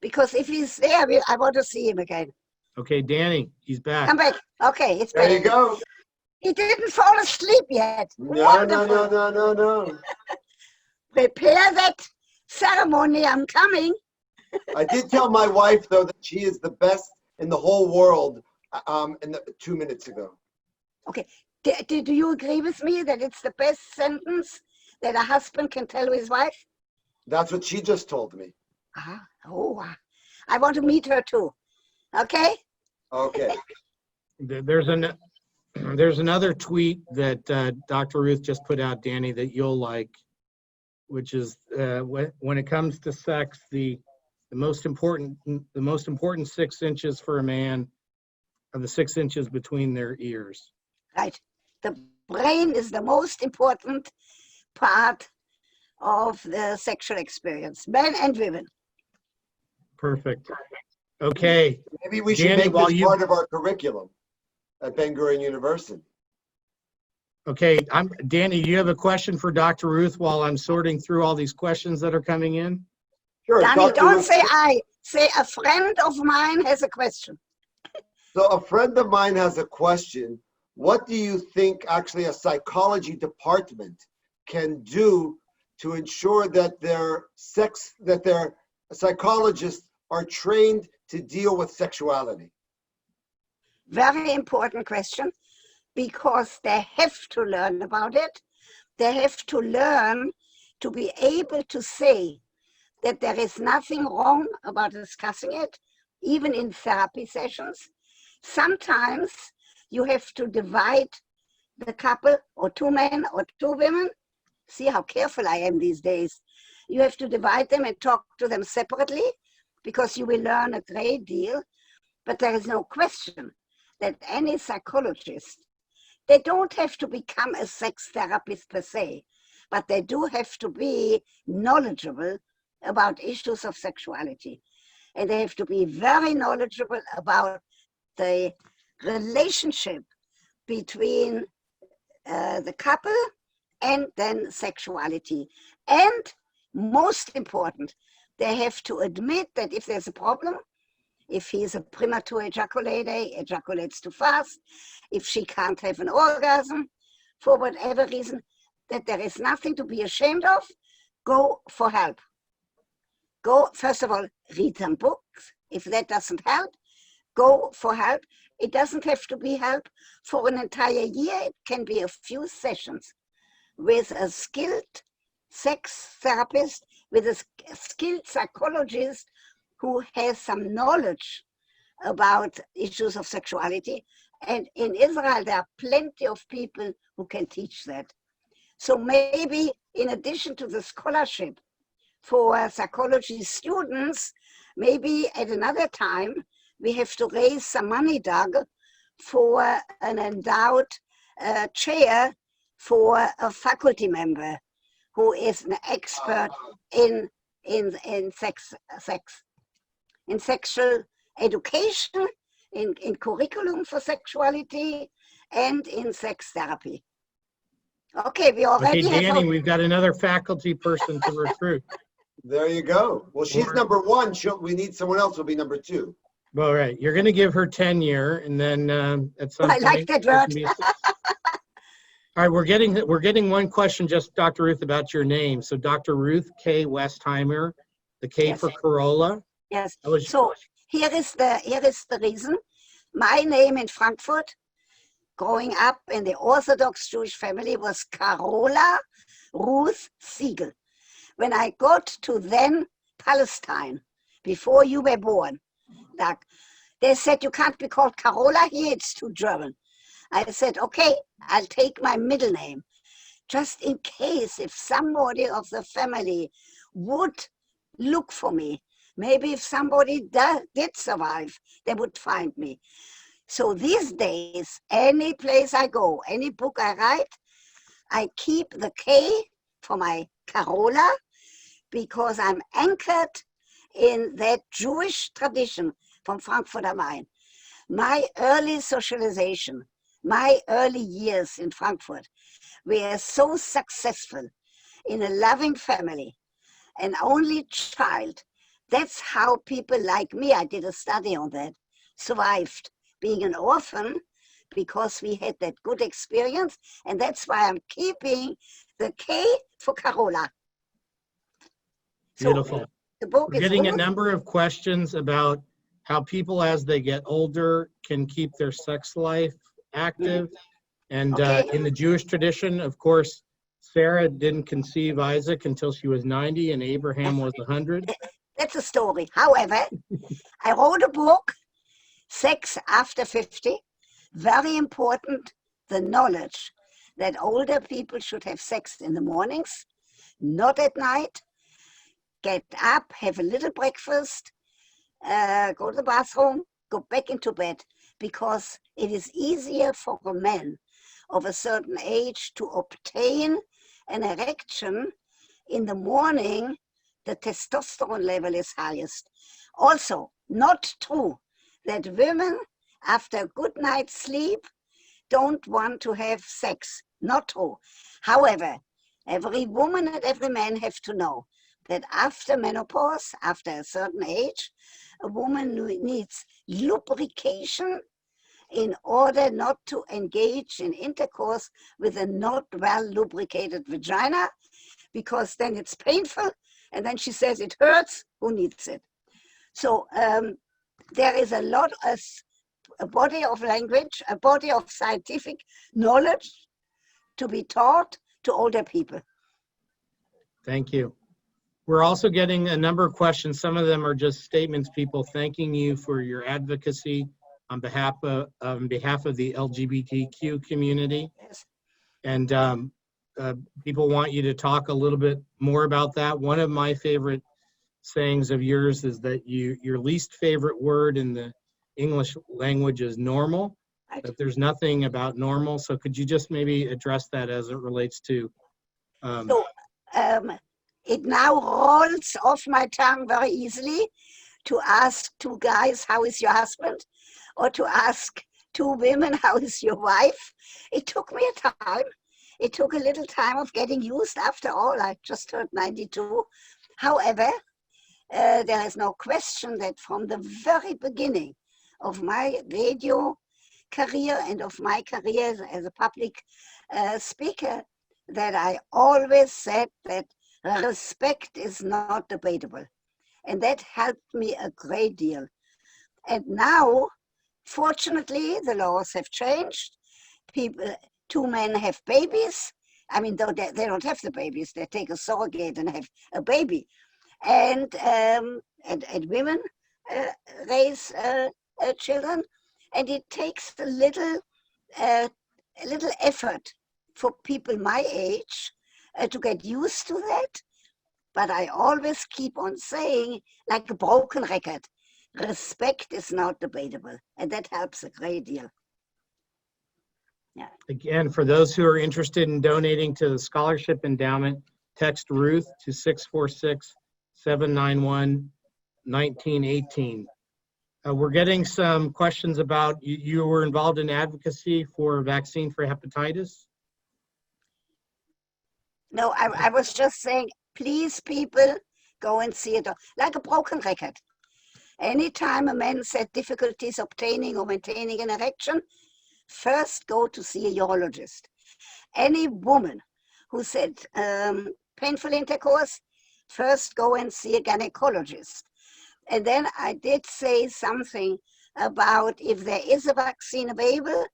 because if he's there, I want to see him again. Okay, Danny, he's back. Come back. Okay, it's back. There you go. He didn't fall asleep yet. No, Wonderful. no. Prepare that ceremony. I'm coming. I did tell my wife, though, that she is the best in the whole world 2 minutes ago. Okay. Do you agree with me that it's the best sentence that a husband can tell his wife? That's what she just told me. I want to meet her too. Okay? Okay. There's another tweet that Dr. Ruth just put out, Danny, that you'll like, which is when it comes to sex, the most important 6 inches for a man are the 6 inches between their ears. Right. The brain is the most important part of the sexual experience, men and women. Perfect. Okay. Maybe we should Danny, make this part of our curriculum at Ben-Gurion University. Okay, Danny, do you have a question for Dr. Ruth while I'm sorting through all these questions that are coming in? Sure. Danny, Dr. don't Ruth, say I. Say a friend of mine has a question. So a friend of mine has a question. What do you think actually a psychology department can do to ensure that their psychologists are trained to deal with sexuality? Very important question, because they have to learn about it. They have to learn to be able to say that there is nothing wrong about discussing it, even in therapy sessions. Sometimes you have to divide the couple, or two men or two women. See how careful I am these days. You have to divide them and talk to them separately, because you will learn a great deal. But there is no question that any psychologist, they don't have to become a sex therapist per se, but they do have to be knowledgeable about issues of sexuality. And they have to be very knowledgeable about the relationship between the couple and then sexuality. And most important, they have to admit that if there's a problem, if he's a premature ejaculator, ejaculates too fast, if she can't have an orgasm for whatever reason, that there is nothing to be ashamed of. Go for help. Go, first of all, read some books. If that doesn't help, go for help. It doesn't have to be help for an entire year. It can be a few sessions with a skilled sex therapist, with a skilled psychologist who has some knowledge about issues of sexuality. And in Israel, there are plenty of people who can teach that. So maybe in addition to the scholarship for psychology students, maybe at another time, we have to raise some money, Doug, for an endowed chair for a faculty member who is an expert in sexual education, in curriculum for sexuality, and in sex therapy. Okay, we already Okay, have. Danny, we've got another faculty person to recruit. There you go. Well, she's number one. We need someone else who'll be number two. All right, you're going to give her tenure, and then at some I point. like that word. All right, we're getting one question, just Dr. Ruth, about your name. So Dr. Ruth K. Westheimer, the K Yes. for Corolla. Yes. That was- So here is the reason. My name in Frankfurt, growing up in the Orthodox Jewish family, was Carola Ruth Siegel. When I got to then Palestine, before you were born, they said, you can't be called Carola here, it's too German. I said, okay, I'll take my middle name, just in case if somebody of the family would look for me. Maybe if somebody did survive, they would find me. So these days, any place I go, any book I write, I keep the K for my Carola, because I'm anchored in that Jewish tradition from Frankfurt am Main. My early socialization, my early years in Frankfurt were so successful in a loving family, an only child. That's how people like me, I did a study on that, survived being an orphan, because we had that good experience. And that's why I'm keeping the K for Carola. Beautiful. The book We're is getting a Ruth. number of questions about how people, as they get older, can keep their sex life active. And Okay. in the Jewish tradition, of course, Sarah didn't conceive Isaac until she was 90 and Abraham was 100. That's a story. However, I wrote a book, Sex After 50. Very important, the knowledge that older people should have sex in the mornings, not at night. Get up, have a little breakfast, go to the bathroom, go back into bed, because it is easier for a man of a certain age to obtain an erection in the morning. The testosterone level is highest. Also, not true that women, after a good night's sleep, don't want to have sex. Not true. However, every woman and every man have to know that after menopause, after a certain age, a woman needs lubrication in order not to engage in intercourse with a not well lubricated vagina, because then it's painful, and then she says it hurts. Who needs it? So there is a lot of a body of language, a body of scientific knowledge to be taught to older people. Thank you. We're also getting a number of questions. Some of them are just statements, people thanking you for your advocacy on behalf of the LGBTQ community. Yes. And people want you to talk a little bit more about that. One of my favorite sayings of yours is that your least favorite word in the English language is normal, Right. that there's nothing about normal. So could you just maybe address that as it relates to So it now rolls off my tongue very easily to ask two guys, how is your husband? Or to ask two women, how is your wife? It took me a time. It took a little time of getting used. After all, I just turned 92. However, there is no question that from the very beginning of my radio career and of my career as a public speaker, that I always said that respect is not debatable. And that helped me a great deal. And now, fortunately, the laws have changed. Two men have babies. I mean, though they don't have the babies, they take a surrogate and have a baby. And women raise children, and it takes a little effort for people my age to get used to that. But I always keep on saying, like a broken record, respect is not debatable, and that helps a great deal. Yeah. Again, for those who are interested in donating to the scholarship endowment, text Ruth to 646-791-1918. We're getting some questions about you were involved in advocacy for a vaccine for hepatitis. No, I was just saying, please, people, go and see it. Like a broken record. Anytime a man has difficulties obtaining or maintaining an erection, first go to see a urologist. Any woman who said painful intercourse, first go and see a gynecologist. And then I did say something about if there is a vaccine available,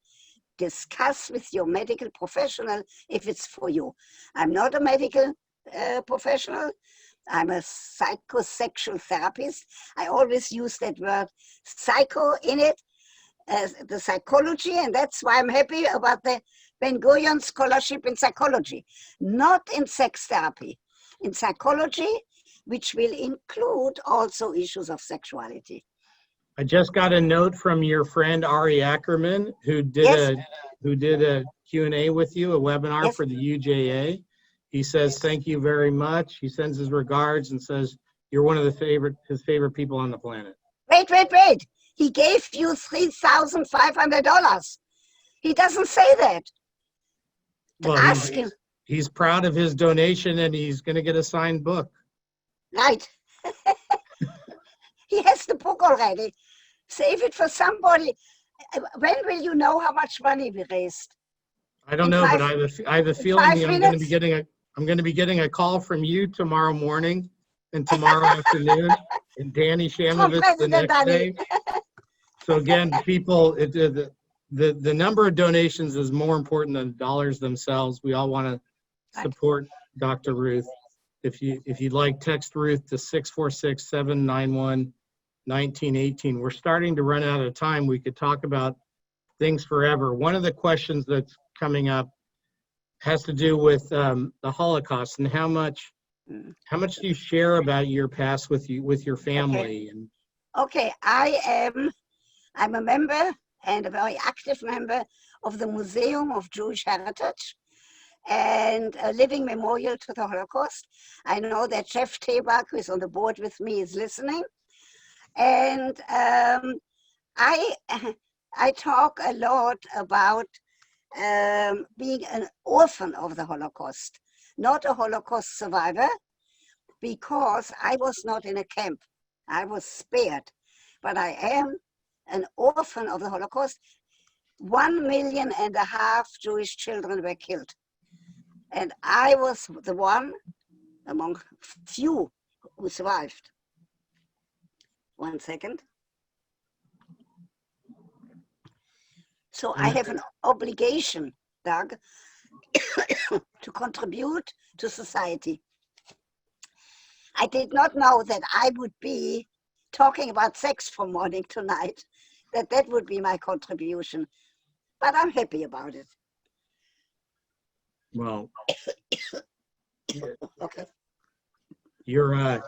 discuss with your medical professional if it's for you. I'm not a medical professional. I'm a psychosexual therapist. I always use that word psycho in it, the psychology, and that's why I'm happy about the Ben-Gurion scholarship in psychology, not in sex therapy, in psychology, which will include also issues of sexuality. I just got a note from your friend Ari Ackerman, who did a Q&A with you, a webinar for the UJA. He says, thank you very much. He sends his regards and says, you're one of his favorite people on the planet. Wait. He gave you $3,500. He doesn't say that. Well, Ask him. He's proud of his donation and he's going to get a signed book. Right. He has the book already. Save it for somebody. When will you know how much money we raised? I don't know, but I have a feeling I'm going to be getting a call from you tomorrow morning and tomorrow afternoon, and Danny Shamovitz the next day. So again, people, the number of donations is more important than the dollars themselves. We all want to support Dr. Ruth. If you'd like, text Ruth to 646-791-1918. We're starting to run out of time. We could talk about things forever. One of the questions that's coming up has to do with the Holocaust and how much do you share about your past with your family? Okay, I'm a member and a very active member of the Museum of Jewish Heritage and a living memorial to the Holocaust. I know that Jeff Tabak, who is on the board with me, is listening. And I talk a lot about being an orphan of the Holocaust, not a Holocaust survivor, because I was not in a camp. I was spared, but I am an orphan of the Holocaust. 1.5 million Jewish children were killed. And I was the one among few who survived. 1 second. So I have an obligation, Doug, to contribute to society. I did not know that I would be talking about sex from morning to night, that would be my contribution. But I'm happy about it. Well, Okay. you're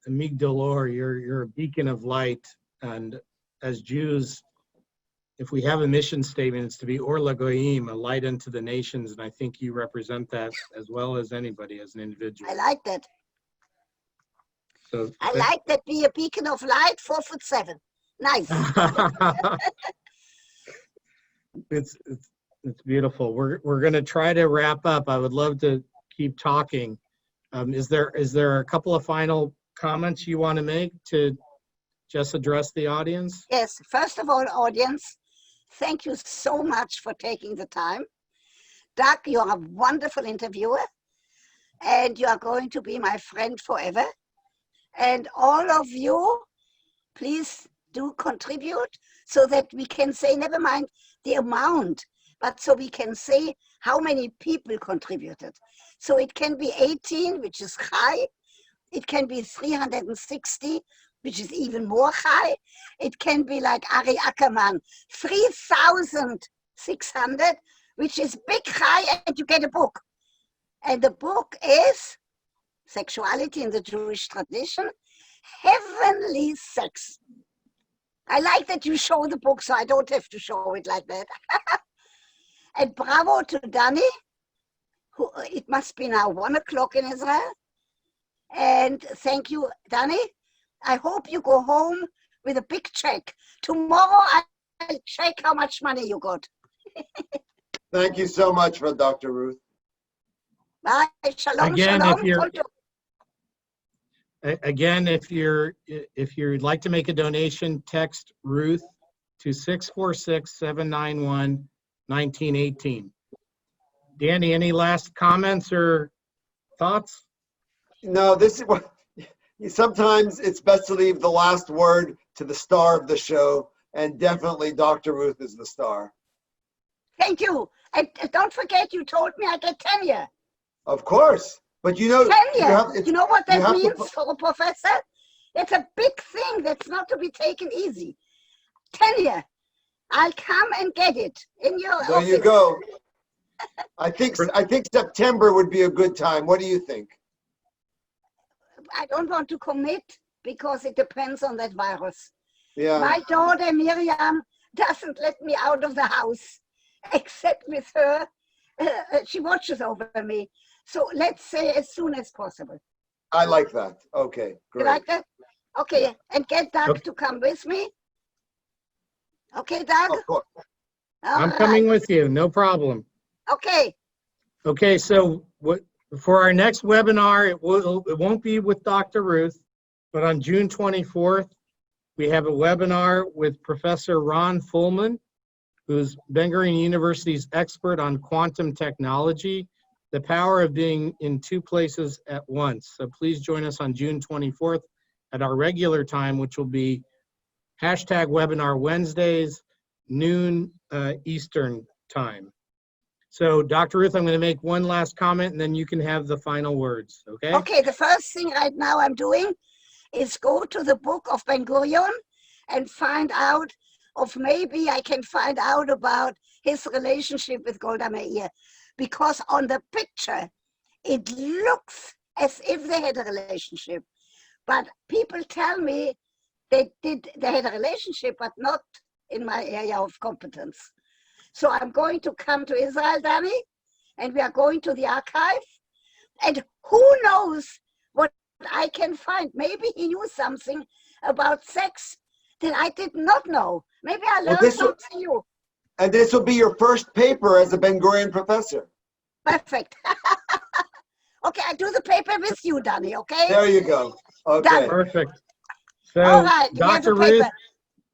amygdalor, you're a beacon of light. And as Jews, if we have a mission statement, it's to be Or Lagoyim, a light unto the nations. And I think you represent that as well as anybody, as an individual. I like that. So I like that, be a beacon of light, 4'7". Nice. it's beautiful. We're going to try to wrap up. I would love to keep talking. Is there a couple of final comments you want to make to just address the audience? Yes, first of all, audience, thank you so much for taking the time. Doug, you are a wonderful interviewer, and you are going to be my friend forever. And all of you, please do contribute so that we can say, never mind the amount, but so we can say how many people contributed. So it can be 18, which is high. It can be 360, which is even more high. It can be like Ari Ackerman, 3,600, which is big high, and you get a book. And the book is Sexuality in the Jewish Tradition, Heavenly Sex. I like that you show the book, so I don't have to show it like that. And bravo to Danny, who it must be now 1 o'clock in Israel. And thank you, Danny. I hope you go home with a big check. Tomorrow I'll check how much money you got. Thank you so much, Dr. Ruth. Bye. Shalom, Again, shalom. if you'd like to make a donation, text Ruth to 646-791-1918. Danny, any last comments or thoughts? No, this is what sometimes it's best to leave the last word to the star of the show, and definitely Dr. Ruth is the star. Thank you. And don't forget, you told me I get tenure. Of course. But you know, you know what that means for a professor? It's a big thing that's not to be taken easy. Tenure. I'll come and get it in your office. There you go. I think September would be a good time. What do you think? I don't want to commit because it depends on that virus. Yeah. My daughter Miriam doesn't let me out of the house except with her. She watches over me. So let's say as soon as possible. I like that. Okay, great. You like that? Okay, and get Doug to come with me. Okay, Doug? Of course. I'm coming with you, no problem. Okay. Okay, so for our next webinar, it won't be with Dr. Ruth, but on June 24th, we have a webinar with Professor Ron Fullman, who's Ben-Gurion University's expert on quantum technology, the power of being in two places at once. So please join us on June 24th at our regular time, which will be #webinar Wednesdays, noon Eastern time. So Dr. Ruth, I'm going to make one last comment and then you can have the final words, okay? Okay, the first thing right now I'm doing is go to the book of Ben-Gurion and find out, maybe I can find out about his relationship with Golda Meir. Because on the picture, it looks as if they had a relationship. But people tell me they had a relationship, but not in my area of competence. So I'm going to come to Israel, Danny, and we are going to the archive. And who knows what I can find? Maybe he knew something about sex that I did not know. Maybe I learned something new. And this will be your first paper as a Ben-Gurion professor. Perfect. Okay, I do the paper with you, Danny, okay? There you go. Okay. Done. Perfect. So, all right, Dr. Ruth,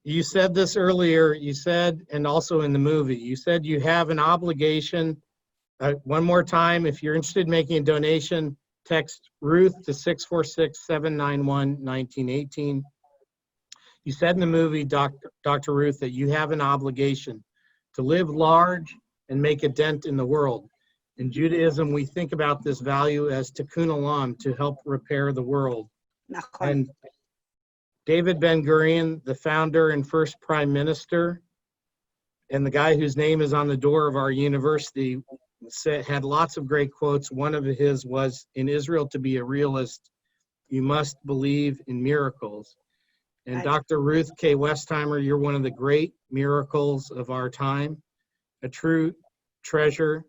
you said this earlier, you said, and also in the movie, you said you have an obligation. One more time, if you're interested in making a donation, text Ruth to 646-791-1918. You said in the movie, Dr. Ruth, that you have an obligation to live large and make a dent in the world. In Judaism, we think about this value as tikkun olam, to help repair the world. נכון. And David Ben-Gurion, the founder and first prime minister, and the guy whose name is on the door of our university, had lots of great quotes. One of his was, "In Israel, to be a realist, you must believe in miracles." And Right. Dr. Ruth K. Westheimer, you're one of the great miracles of our time, a true treasure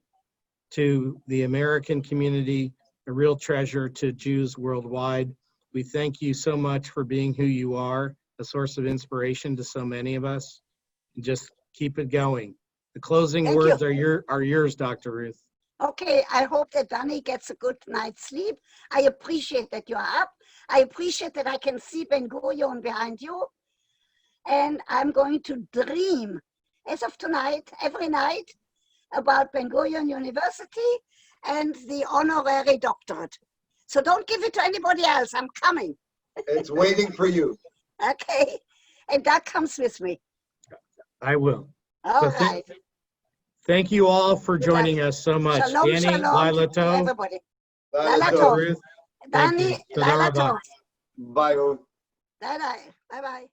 to the American community, a real treasure to Jews worldwide. We thank you so much for being who you are, a source of inspiration to so many of us. And just keep it going. The closing Thank words you. are yours, Dr. Ruth. Okay, I hope that Danny gets a good night's sleep. I appreciate that you're up. I appreciate that I can see Ben-Gurion behind you. And I'm going to dream, as of tonight, every night, about Ben-Gurion University and the honorary doctorate. So don't give it to anybody else. I'm coming. It's waiting for you. Okay? And that comes with me. I will. All So right. Thank you all for joining us so much. Shalom, Danny, shalom Lila to Tov, everybody. That is Lala Dr. Tov. Ruth, thank you. Danny, Toda Lala rabba. Tov. Bye. Bye-bye. Bye-bye.